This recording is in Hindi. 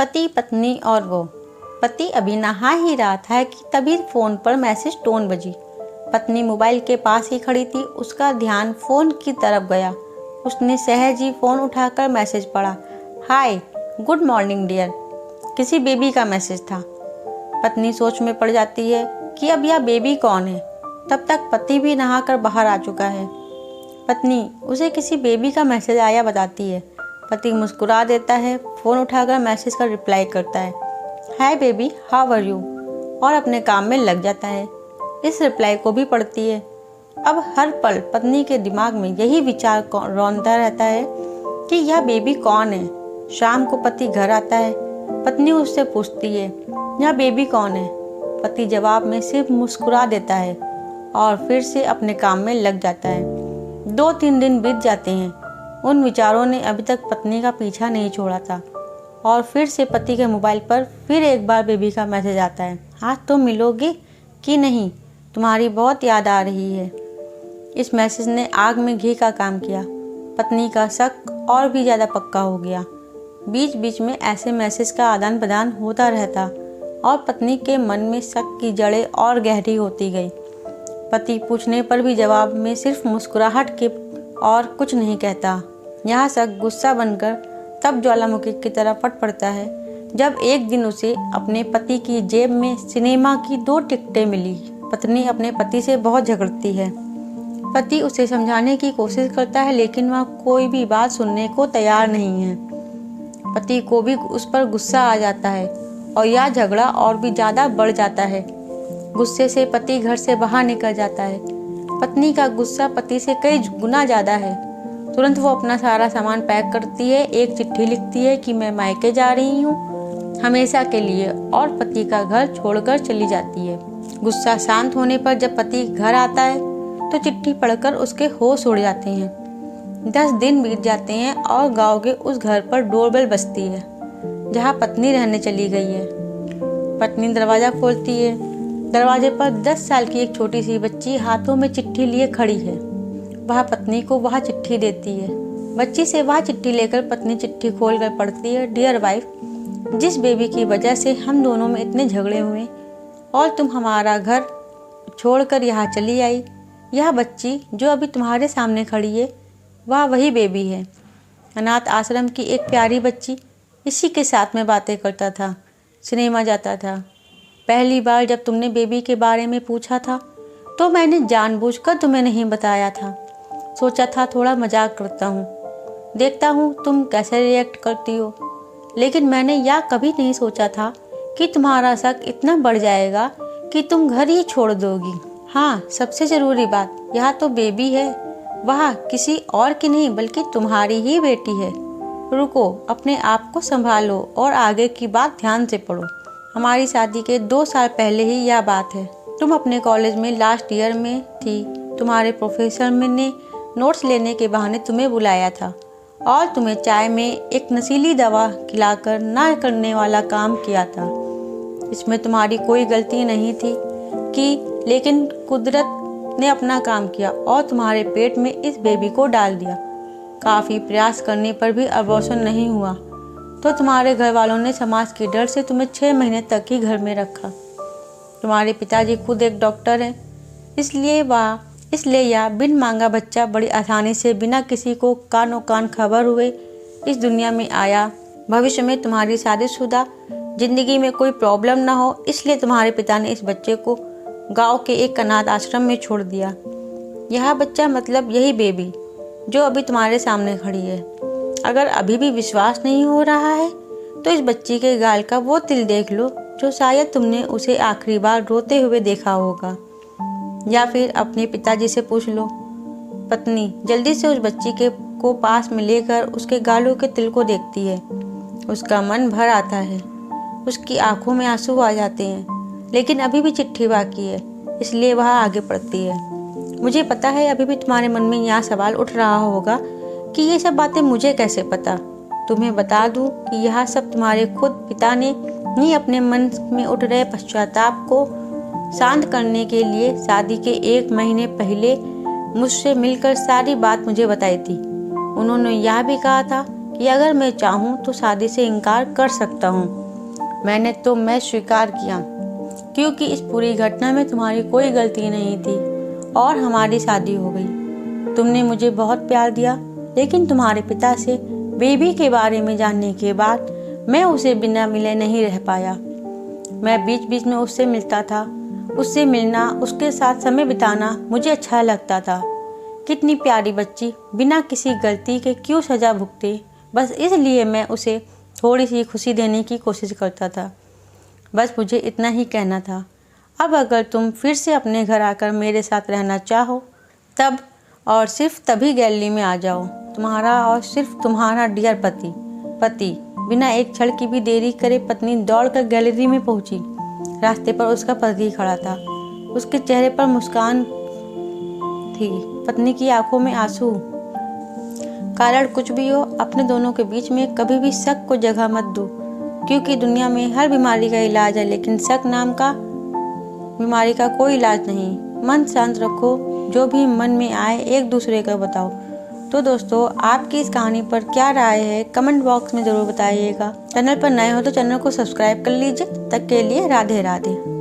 पति पत्नी और वो। पति अभी नहा ही रहा था कि तभी फ़ोन पर मैसेज टोन बजी। पत्नी मोबाइल के पास ही खड़ी थी, उसका ध्यान फ़ोन की तरफ गया। उसने सहज ही फ़ोन उठाकर मैसेज पढ़ा। हाय, गुड मॉर्निंग डियर। किसी बेबी का मैसेज था। पत्नी सोच में पड़ जाती है कि अब यह बेबी कौन है। तब तक पति भी नहाकर बाहर आ चुका है। पत्नी उसे किसी बेबी का मैसेज आया बताती है। पति मुस्कुरा देता है, फ़ोन उठाकर मैसेज का रिप्लाई करता है, hi baby, how are you, और अपने काम में लग जाता है। इस रिप्लाई को भी पढ़ती है। अब हर पल पत्नी के दिमाग में यही विचार रौंदता रहता है कि यह बेबी कौन है। शाम को पति घर आता है। पत्नी उससे पूछती है, यह बेबी कौन है। पति जवाब में सिर्फ मुस्कुरा देता है और फिर से अपने काम में लग जाता है। 2-3 दिन बीत जाते हैं। उन विचारों ने अभी तक पत्नी का पीछा नहीं छोड़ा था और फिर से पति के मोबाइल पर फिर एक बार बेबी का मैसेज आता है, आज तुम मिलोगे कि नहीं, तुम्हारी बहुत याद आ रही है। इस मैसेज ने आग में घी का काम किया। पत्नी का शक और भी ज़्यादा पक्का हो गया। बीच बीच में ऐसे मैसेज का आदान प्रदान होता रहता और पत्नी के मन में शक की जड़ें और गहरी होती गई। पति पूछने पर भी जवाब में सिर्फ मुस्कुराहट के और कुछ नहीं कहता। यह शक गुस्सा बनकर तब ज्वालामुखी की तरह फट पड़ता है जब एक दिन उसे अपने पति की जेब में सिनेमा की 2 टिकटें मिली। पत्नी अपने पति से बहुत झगड़ती है। पति उसे समझाने की कोशिश करता है लेकिन वह कोई भी बात सुनने को तैयार नहीं है। पति को भी उस पर गुस्सा आ जाता है और यह झगड़ा और भी ज़्यादा बढ़ जाता है। गुस्से से पति घर से बाहर निकल जाता है। पत्नी का गुस्सा पति से कई गुना ज़्यादा है। तुरंत वो अपना सारा सामान पैक करती है, एक चिट्ठी लिखती है कि मैं मायके जा रही हूँ हमेशा के लिए, और पति का घर छोड़कर चली जाती है। गुस्सा शांत होने पर जब पति घर आता है तो चिट्ठी पढ़कर उसके होश उड़ जाते हैं। 10 दिन बीत जाते हैं और गांव के उस घर पर डोरबेल बजती है जहां पत्नी रहने चली गई है। पत्नी दरवाज़ा खोलती है। दरवाजे पर 10 साल की एक छोटी सी बच्ची हाथों में चिट्ठी लिए खड़ी है। वह पत्नी को वह चिट्ठी देती है। बच्ची से वह चिट्ठी लेकर पत्नी चिट्ठी खोलकर पढ़ती है, डियर वाइफ, जिस बेबी की वजह से हम दोनों में इतने झगड़े हुए और तुम हमारा घर छोड़कर यहाँ चली आई, यह बच्ची जो अभी तुम्हारे सामने खड़ी है वह वही बेबी है। अनाथ आश्रम की एक प्यारी बच्ची इसी के साथ में बातें करता था, सिनेमा जाता था। पहली बार जब तुमने बेबी के बारे में पूछा था तो मैंने जानबूझकर तुम्हें नहीं बताया था। सोचा था थोड़ा मजाक करता हूँ, देखता हूँ तुम कैसे रिएक्ट करती हो, लेकिन मैंने यह कभी नहीं सोचा था कि तुम्हारा शक इतना बढ़ जाएगा कि तुम घर ही छोड़ दोगी। हाँ, सबसे ज़रूरी बात, यह तो बेबी है, वह किसी और की नहीं बल्कि तुम्हारी ही बेटी है। रुको, अपने आप को संभालो और आगे की बात ध्यान से पढ़ो। हमारी शादी के 2 साल पहले ही यह बात है। तुम अपने कॉलेज में लास्ट ईयर में थी। तुम्हारे प्रोफेसर ने नोट्स लेने के बहाने तुम्हें बुलाया था और तुम्हें चाय में एक नशीली दवा खिलाकर ना करने वाला काम किया था। इसमें तुम्हारी कोई गलती नहीं थी लेकिन कुदरत ने अपना काम किया और तुम्हारे पेट में इस बेबी को डाल दिया। काफ़ी प्रयास करने पर भी अबॉर्शन नहीं हुआ तो तुम्हारे घर वालों ने समाज के डर से तुम्हें 6 महीने तक ही घर में रखा। तुम्हारे पिताजी खुद एक डॉक्टर हैं, इसलिए यह बिन मांगा बच्चा बड़ी आसानी से बिना किसी को कानों कान खबर हुए इस दुनिया में आया। भविष्य में तुम्हारी शादीशुदा जिंदगी में कोई प्रॉब्लम ना हो, इसलिए तुम्हारे पिता ने इस बच्चे को गांव के एक अनाथ आश्रम में छोड़ दिया। यह बच्चा मतलब यही बेबी जो अभी तुम्हारे सामने खड़ी है। अगर अभी भी विश्वास नहीं हो रहा है तो इस बच्ची के गाल का वो तिल देख लो जो शायद तुमने उसे आखिरी बार रोते हुए देखा होगा, या फिर अपने पिताजी से पूछ लो। पत्नी जल्दी से उस बच्ची को पास में लेकर उसके गालों के तिल को देखती है। उसका मन भर आता है, उसकी आंखों में आंसू आ जाते हैं, लेकिन अभी भी चिट्ठी बाकी है, इसलिए वह आगे बढ़ती है। मुझे पता है अभी भी तुम्हारे मन में यह सवाल उठ रहा होगा कि ये सब बातें मुझे कैसे पता। तुम्हें बता दूं कि यह सब तुम्हारे खुद पिता ने ही अपने मन में उठ रहे पश्चाताप को शांत करने के लिए शादी के 1 महीने पहले मुझसे मिलकर सारी बात मुझे बताई थी। उन्होंने यह भी कहा था कि अगर मैं चाहूँ तो शादी से इनकार कर सकता हूँ। मैं स्वीकार किया, क्योंकि इस पूरी घटना में तुम्हारी कोई गलती नहीं थी और हमारी शादी हो गई। तुमने मुझे बहुत प्यार दिया, लेकिन तुम्हारे पिता से बेबी के बारे में जानने के बाद मैं उसे बिना मिले नहीं रह पाया। मैं बीच बीच में उससे मिलता था। उससे मिलना, उसके साथ समय बिताना मुझे अच्छा लगता था। कितनी प्यारी बच्ची बिना किसी गलती के क्यों सज़ा भुगते, बस इसलिए मैं उसे थोड़ी सी खुशी देने की कोशिश करता था। बस मुझे इतना ही कहना था। अब अगर तुम फिर से अपने घर आकर मेरे साथ रहना चाहो, तब और सिर्फ तभी गैलरी में आ जाओ। तुम्हारा और सिर्फ तुम्हारा डियर पति। बिना एक क्षण की भी देरी करे पत्नी दौड़कर गैलरी में पहुंची। रास्ते पर उसका पति खड़ा था। उसके चेहरे पर मुस्कान थी, पत्नी की आंखों में आंसू। कारण कुछ भी हो, अपने दोनों के बीच में कभी भी शक को जगह मत दो, क्योंकि दुनिया में हर बीमारी का इलाज है, लेकिन शक नाम का बीमारी का कोई इलाज नहीं। मन शांत रखो, जो भी मन में आए एक दूसरे का बताओ। तो दोस्तों, आपकी इस कहानी पर क्या राय है कमेंट बॉक्स में ज़रूर बताइएगा। चैनल पर नए हो तो चैनल को सब्सक्राइब कर लीजिए। तब तक के लिए राधे राधे।